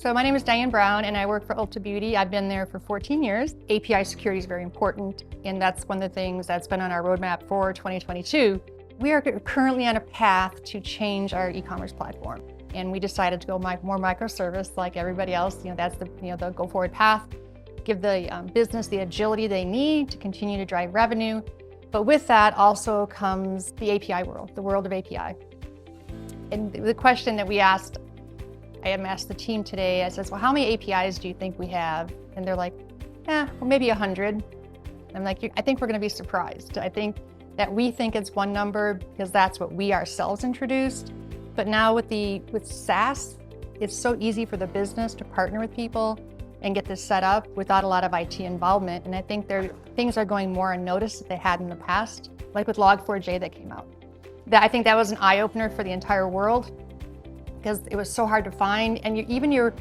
So my name is Diane Brown and I work for Ulta Beauty. I've been there for 14 years. API security is very important, and that's one of the things that's been on our roadmap for 2022. We are currently on a path to change our e-commerce platform, and we decided to go more microservice like everybody else. That's the go forward path. Give the business the agility they need to continue to drive revenue. But with that also comes the API world, the world of API. And the question that I am asked the team today, I says, well, how many APIs do you think we have? And they're like, well, maybe 100. I'm like, I think we're going to be surprised. I think that we think it's one number because that's what we ourselves introduced. But now with SaaS, it's so easy for the business to partner with people and get this set up without a lot of IT involvement. And I think things are going more unnoticed that they had in the past, like with Log4j that came out. I think that was an eye-opener for the entire world because it was so hard to find. And even your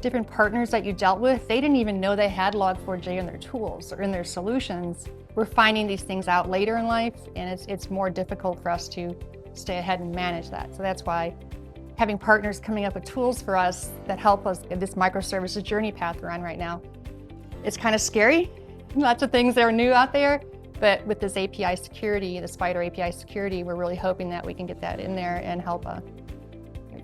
different partners that you dealt with, they didn't even know they had Log4j in their tools or in their solutions. We're finding these things out later in life, and it's more difficult for us to stay ahead and manage that. So that's why having partners coming up with tools for us that help us in this microservices journey path we're on right now. It's kind of scary. Lots of things that are new out there, but with this API security, the Spider API security, we're really hoping that we can get that in there and help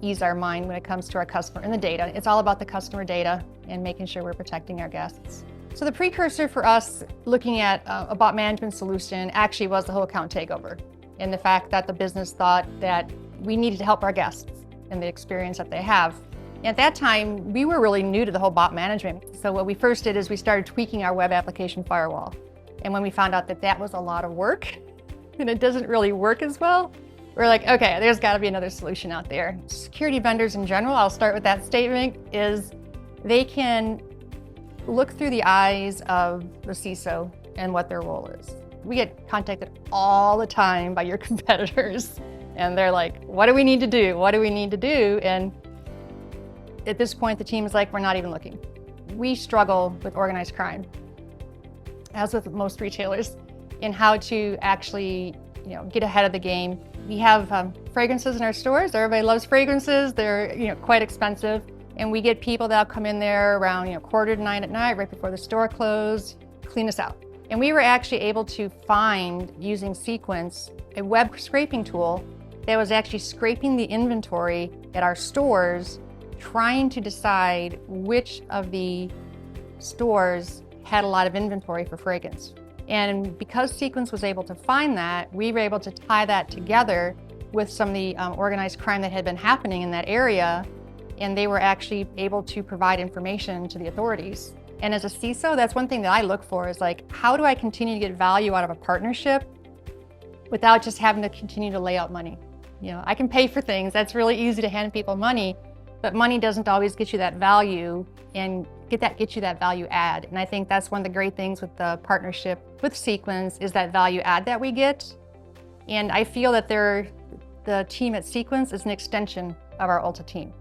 ease our mind when it comes to our customer and the data. It's all about the customer data and making sure we're protecting our guests. So the precursor for us looking at a bot management solution actually was the whole account takeover, and the fact that the business thought that we needed to help our guests and the experience that they have. And at that time, we were really new to the whole bot management. So what we first did is we started tweaking our web application firewall. And when we found out that that was a lot of work and it doesn't really work as well, we're like, okay, there's got to be another solution out there. Security vendors in general, I'll start with that statement, is they can look through the eyes of the CISO and what their role is. We get contacted all the time by your competitors, and they're like, what do we need to do? What do we need to do? And at this point, the team is like, we're not even looking. We struggle with organized crime, as with most retailers, in how to actually get ahead of the game. We have fragrances in our stores. Everybody loves fragrances. They're quite expensive. And we get people that'll come in there around 8:45 at night, right before the store closed, clean us out. And we were actually able to find, using Cequence, a web scraping tool that was actually scraping the inventory at our stores, trying to decide which of the stores had a lot of inventory for fragrance. And because Cequence was able to find that, we were able to tie that together with some of the organized crime that had been happening in that area, and they were actually able to provide information to the authorities. And as a CISO, that's one thing that I look for, is like, how do I continue to get value out of a partnership without just having to continue to lay out money? I can pay for things. That's really easy to hand people money, but money doesn't always get you that value and get you that value add. And I think that's one of the great things with the partnership with Cequence, is that value add that we get. And I feel that the team at Cequence is an extension of our Ulta team.